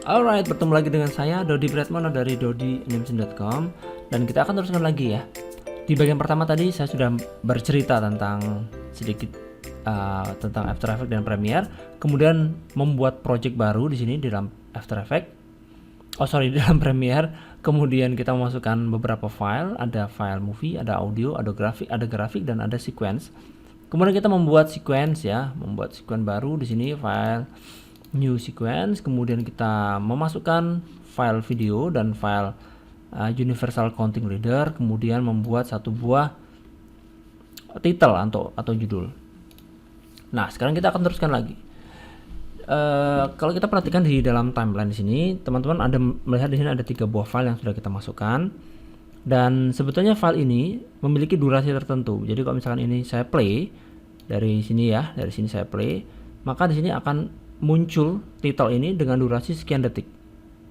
Alright, bertemu lagi dengan saya Dodi Bretmono dari dodianimation.com, dan kita akan teruskan lagi ya. Di bagian pertama tadi saya sudah bercerita tentang sedikit tentang After Effects dan Premiere, kemudian membuat project baru di sini di dalam After Effects. Di dalam Premiere. Kemudian kita memasukkan beberapa file, ada file movie, ada audio, ada grafik dan ada sequence. Kemudian kita membuat sequence ya, membuat sequence baru di sini, file new sequence. Kemudian kita memasukkan file video dan file universal counting leader, kemudian membuat satu buah title atau judul. Nah, sekarang kita akan teruskan lagi. Kalau kita perhatikan di dalam timeline di sini, teman-teman ada melihat di sini ada 3 buah file yang sudah kita masukkan. Dan sebetulnya file ini memiliki durasi tertentu. Jadi kalau misalkan ini saya play dari sini ya, dari sini saya play, maka di sini akan muncul title ini dengan durasi sekian detik.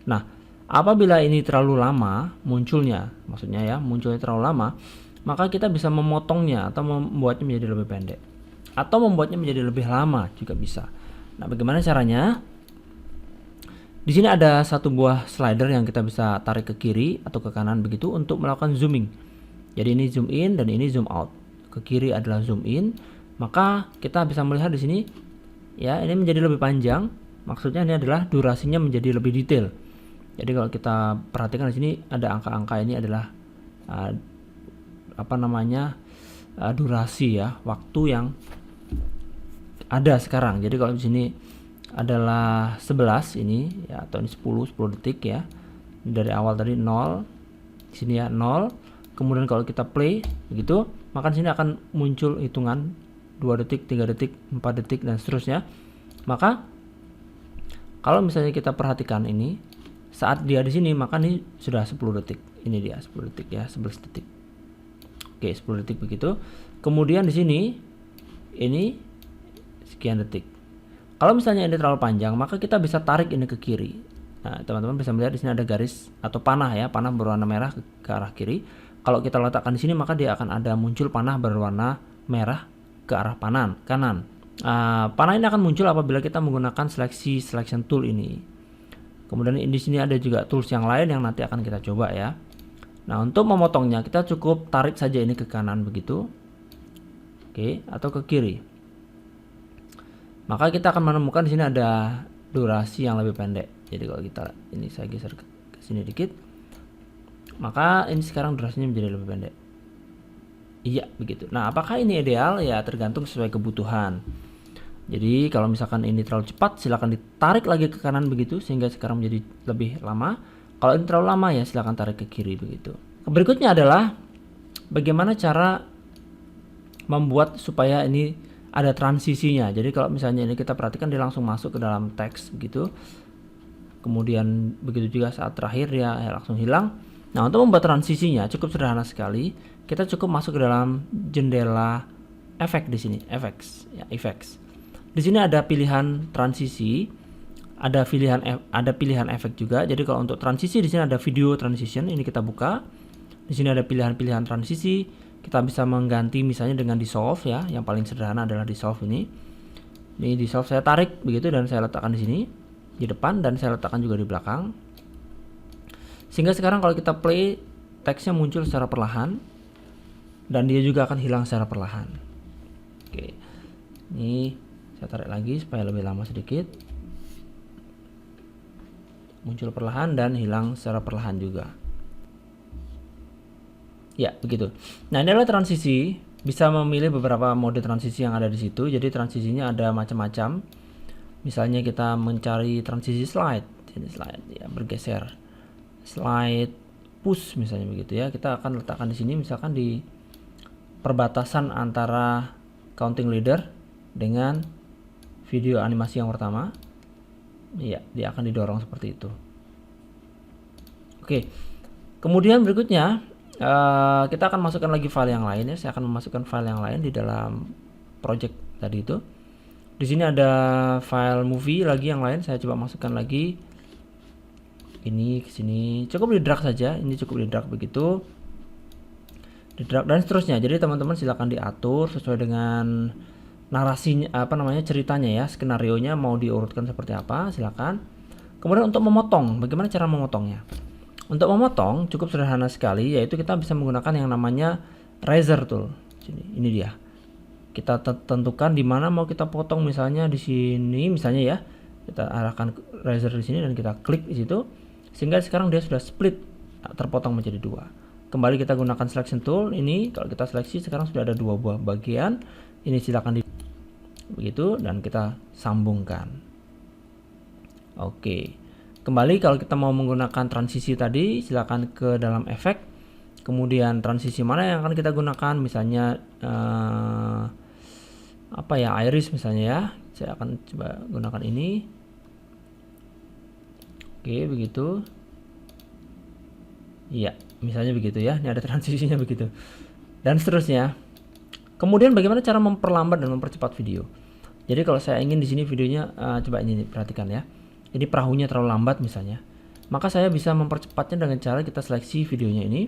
Nah, apabila ini terlalu lama munculnya, maksudnya ya, munculnya terlalu lama, maka kita bisa memotongnya atau membuatnya menjadi lebih pendek, atau membuatnya menjadi lebih lama juga bisa. Nah, bagaimana caranya? Di sini ada satu buah slider yang kita bisa tarik ke kiri atau ke kanan begitu untuk melakukan zooming. Jadi ini zoom in dan ini zoom out. Ke kiri adalah zoom in, maka kita bisa melihat di sini ya, ini menjadi lebih panjang. Maksudnya ini adalah durasinya menjadi lebih detail. Jadi kalau kita perhatikan di sini ada angka-angka, ini adalah durasi ya, waktu yang ada sekarang. Jadi kalau di sini adalah 11 ini ya, atau ini 10 detik ya. Dari awal tadi 0, di sini ya 0. Kemudian kalau kita play begitu, maka di sini akan muncul hitungan 2 detik, 3 detik, 4 detik dan seterusnya. Maka kalau misalnya kita perhatikan ini, saat dia di sini maka ini sudah 10 detik. Ini dia 10 detik ya, 11 detik. Oke, 10 detik begitu. Kemudian di sini ini sekian detik. Kalau misalnya ini terlalu panjang, maka kita bisa tarik ini ke kiri. Nah, teman-teman bisa melihat di sini ada garis atau panah ya, panah berwarna merah ke arah kiri. Kalau kita letakkan di sini, maka dia akan ada muncul panah berwarna merah ke arah kanan. Panah ini akan muncul apabila kita menggunakan selection tool ini. Kemudian di sini ada juga tools yang lain yang nanti akan kita coba ya. Nah, untuk memotongnya kita cukup tarik saja ini ke kanan begitu. Oke, atau ke kiri. Maka kita akan menemukan di sini ada durasi yang lebih pendek. Jadi kalau kita ini saya geser ke sini dikit, maka ini sekarang durasinya menjadi lebih pendek. Iya, begitu. Nah, apakah ini ideal? Ya, tergantung sesuai kebutuhan. Jadi kalau misalkan ini terlalu cepat, silakan ditarik lagi ke kanan begitu sehingga sekarang menjadi lebih lama. Kalau ini terlalu lama ya silakan tarik ke kiri begitu. Berikutnya adalah bagaimana cara membuat supaya ini ada transisinya. Jadi kalau misalnya ini kita perhatikan dia langsung masuk ke dalam teks begitu. Kemudian begitu juga saat terakhir dia langsung hilang. Nah, untuk membuat transisinya cukup sederhana sekali. Kita cukup masuk ke dalam jendela efek di sini, effects. Di sini ada pilihan transisi, ada pilihan efek juga. Jadi kalau untuk transisi di sini ada video transition, ini kita buka. Di sini ada pilihan-pilihan transisi. Kita bisa mengganti misalnya dengan dissolve ya, yang paling sederhana adalah dissolve ini. Ini dissolve saya tarik begitu dan saya letakkan di sini di depan dan saya letakkan juga di belakang. Sehingga sekarang kalau kita play, teksnya muncul secara perlahan dan dia juga akan hilang secara perlahan. Oke. Ini saya tarik lagi supaya lebih lama sedikit. Muncul perlahan dan hilang secara perlahan juga. Ya, begitu. Nah, ini adalah transisi. Bisa memilih beberapa mode transisi yang ada di situ. Jadi transisinya ada macam-macam. Misalnya kita mencari transisi slide. Ini slide ya, bergeser. Slide push misalnya begitu ya. Kita akan letakkan di sini misalkan di perbatasan antara counting leader dengan video animasi yang pertama. Iya, dia akan didorong seperti itu. Oke. Kemudian berikutnya kita akan masukkan lagi file yang lain ya. Saya akan memasukkan file yang lain di dalam project tadi itu. Di sini ada file movie lagi yang lain. Saya coba masukkan lagi. Ini ke sini. Cukup di drag saja. Ini cukup di drag begitu. Di drag dan seterusnya. Jadi teman-teman silakan diatur sesuai dengan narasinya, ceritanya ya, skenarionya mau diurutkan seperti apa, silakan. Kemudian untuk memotong, bagaimana cara memotongnya? Untuk memotong cukup sederhana sekali, yaitu kita bisa menggunakan yang namanya razor tool. Ini dia. Kita tentukan di mana mau kita potong, misalnya di sini misalnya ya. Kita arahkan razor di sini dan kita klik di situ, sehingga sekarang dia sudah split, terpotong menjadi dua. Kembali kita gunakan selection tool ini. Kalau kita seleksi sekarang sudah ada dua buah bagian. Ini silakan begitu dan kita sambungkan. Oke, kembali kalau kita mau menggunakan transisi tadi, silakan ke dalam efek, kemudian transisi mana yang akan kita gunakan, misalnya apa ya, iris misalnya ya. Saya akan coba gunakan ini. Oke, begitu. Iya, misalnya begitu ya. Ini ada transisinya begitu. Dan seterusnya. Kemudian bagaimana cara memperlambat dan mempercepat video? Jadi kalau saya ingin di sini videonya, coba ini perhatikan ya. Jadi perahunya terlalu lambat misalnya, maka saya bisa mempercepatnya dengan cara kita seleksi videonya ini,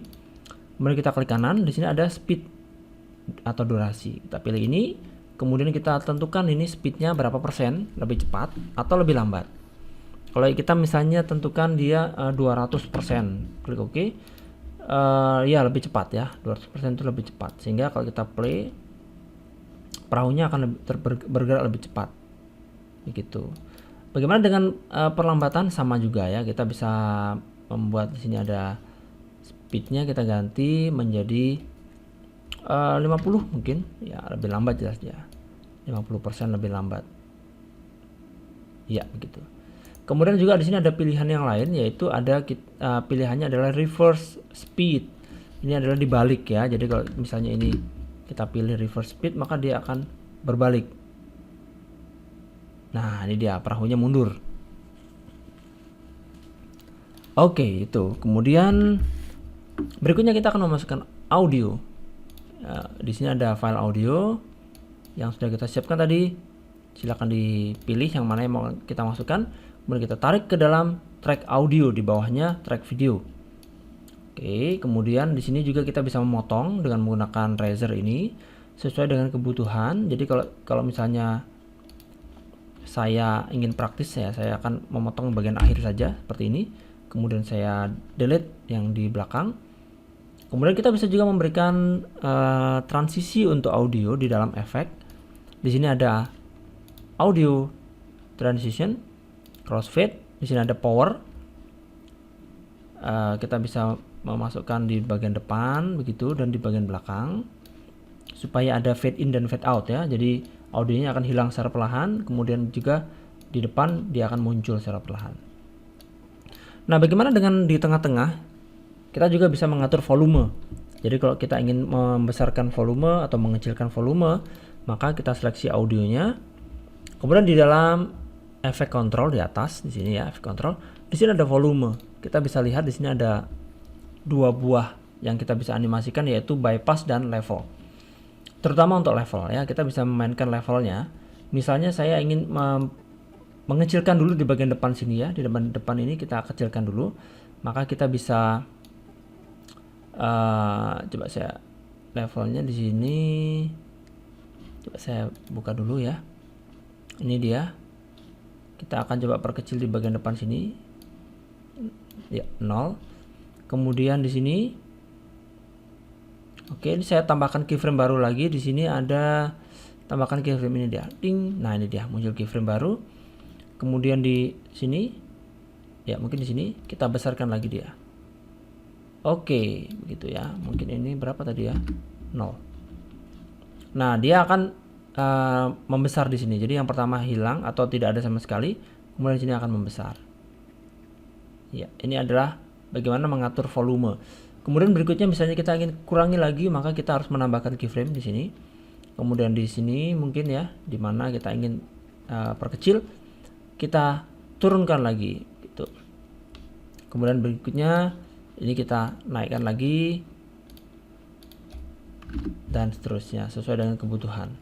kemudian kita klik kanan, di sini ada speed atau durasi. Kita pilih ini, kemudian kita tentukan ini speednya berapa persen, lebih cepat atau lebih lambat. Kalau kita misalnya tentukan dia 200%, klik OK. Ya lebih cepat ya, 200% itu lebih cepat, sehingga kalau kita play, perahunya akan bergerak lebih cepat. Begitu. Bagaimana dengan perlambatan? Sama juga ya, kita bisa membuat di sini ada speednya, kita ganti menjadi 50 mungkin ya, lebih lambat jelas ya, 50% lebih lambat ya, begitu. Kemudian juga di sini ada pilihan yang lain, yaitu ada pilihannya adalah reverse speed. Ini adalah dibalik ya, jadi kalau misalnya ini kita pilih reverse speed, maka dia akan berbalik. Nah, ini dia, perahunya mundur. Oke, itu. Kemudian berikutnya kita akan memasukkan audio. Di sini ada file audio yang sudah kita siapkan tadi. Silakan dipilih yang mana yang mau kita masukkan. Kemudian kita tarik ke dalam track audio, di bawahnya track video. Oke, kemudian di sini juga kita bisa memotong dengan menggunakan razor ini sesuai dengan kebutuhan. Jadi kalau misalnya saya ingin praktis, saya akan memotong bagian akhir saja seperti ini, kemudian saya delete yang di belakang. Kemudian kita bisa juga memberikan transisi untuk audio di dalam efek. Di sini ada audio transition, crossfade, di sini ada power. Kita bisa memasukkan di bagian depan begitu dan di bagian belakang supaya ada fade in dan fade out ya. Jadi audionya akan hilang secara perlahan, kemudian juga di depan dia akan muncul secara perlahan. Nah, bagaimana dengan di tengah-tengah? Kita juga bisa mengatur volume. Jadi kalau kita ingin membesarkan volume atau mengecilkan volume, maka kita seleksi audionya. Kemudian di dalam efek control di atas, di sini ya, efek control, di sini ada volume. Kita bisa lihat di sini ada dua buah yang kita bisa animasikan, yaitu bypass dan level. Terutama untuk level ya, kita bisa memainkan levelnya. Misalnya saya ingin mengecilkan dulu di bagian depan sini ya, di depan ini kita kecilkan dulu, maka kita bisa coba saya levelnya di sini, coba saya buka dulu ya. Ini dia, kita akan coba perkecil di bagian depan sini ya, 0. Kemudian di sini, oke, ini saya tambahkan keyframe baru lagi. Di sini ada tambahkan keyframe, ini dia, ding. Nah, ini dia muncul keyframe baru. Kemudian di sini, ya mungkin di sini kita besarkan lagi dia. Oke, begitu ya. Mungkin ini berapa tadi ya? 0. Nah, dia akan membesar di sini. Jadi yang pertama hilang atau tidak ada sama sekali. Kemudian di sini akan membesar. Ya, ini adalah bagaimana mengatur volume. Kemudian berikutnya misalnya kita ingin kurangi lagi, maka kita harus menambahkan keyframe di sini. Kemudian di sini mungkin ya, di mana kita ingin perkecil, kita turunkan lagi gitu. Kemudian berikutnya ini kita naikkan lagi dan seterusnya sesuai dengan kebutuhan.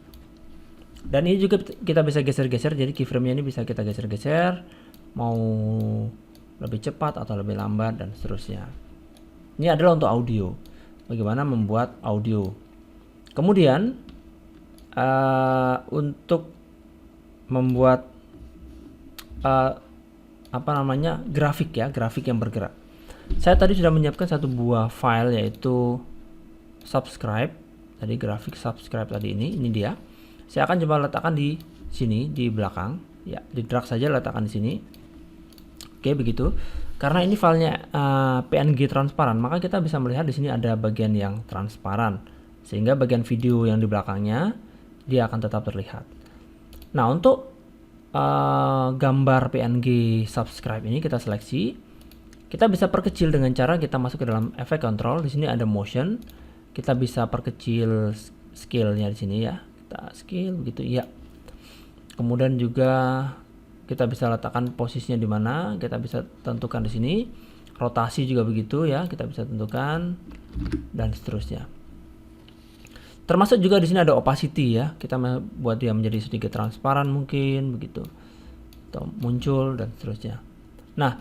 Dan ini juga kita bisa geser-geser, jadi keyframe-nya ini bisa kita geser-geser, mau lebih cepat atau lebih lambat dan seterusnya. Ini adalah untuk audio. Bagaimana membuat audio. Kemudian untuk membuat apa namanya, grafik ya, grafik yang bergerak. Saya tadi sudah menyiapkan satu buah file yaitu subscribe. Tadi grafik subscribe tadi ini dia. Saya akan coba letakkan di sini di belakang. Ya, di drag saja letakkan di sini. Oke, begitu. Karena ini filenya PNG transparan, maka kita bisa melihat di sini ada bagian yang transparan. Sehingga bagian video yang di belakangnya dia akan tetap terlihat. Nah, untuk gambar PNG subscribe ini kita seleksi. Kita bisa perkecil dengan cara kita masuk ke dalam efek control. Di sini ada motion. Kita bisa perkecil scale-nya di sini ya. Kita scale begitu ya. Kemudian juga kita bisa letakkan posisinya di mana. Kita bisa tentukan di sini. Rotasi juga begitu ya. Kita bisa tentukan dan seterusnya. Termasuk juga di sini ada opacity ya. Kita buat dia menjadi sedikit transparan mungkin begitu. Atau muncul dan seterusnya. Nah,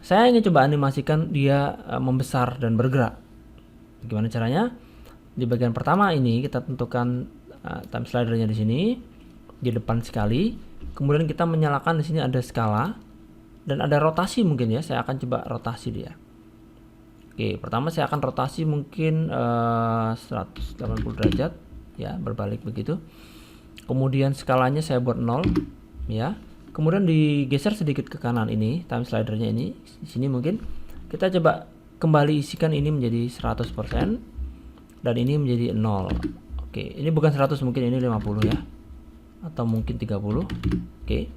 saya ingin coba animasikan dia membesar dan bergerak. Gimana caranya? Di bagian pertama ini kita tentukan time slidernya di sini di depan sekali. Kemudian kita menyalakan di sini ada skala dan ada rotasi mungkin ya. Saya akan coba rotasi dia. Oke, pertama saya akan rotasi mungkin 180 derajat ya, berbalik begitu. Kemudian skalanya saya buat 0 ya. Kemudian digeser sedikit ke kanan ini, time slidernya ini, di sini mungkin kita coba kembali isikan ini menjadi 100% dan ini menjadi 0. Oke, ini bukan 100, mungkin ini 50 ya. Atau mungkin 30. Oke.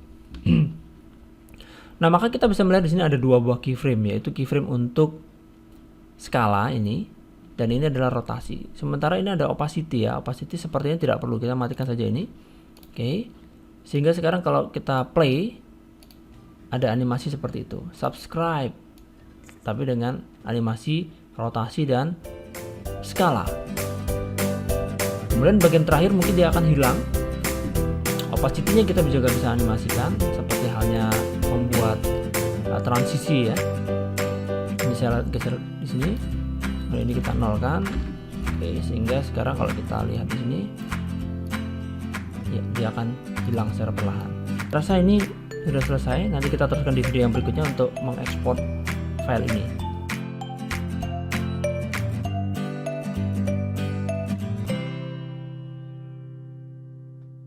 Nah, maka kita bisa melihat di sini ada dua buah keyframe, yaitu keyframe untuk skala ini dan ini adalah rotasi. Sementara ini ada opacity ya. Opacity sepertinya tidak perlu, kita matikan saja ini. Oke. Sehingga sekarang kalau kita play ada animasi seperti itu, subscribe, tapi dengan animasi rotasi dan skala. Kemudian bagian terakhir mungkin dia akan hilang. Opacity-nya kita juga bisa animasikan seperti halnya membuat transisi ya. Ini saya geser di sini. Nah, ini kita nolkan. Oke, sehingga sekarang kalau kita lihat di sini ya, dia akan hilang secara perlahan. Rasa ini sudah selesai. Nanti kita teruskan di video yang berikutnya untuk mengekspor file ini.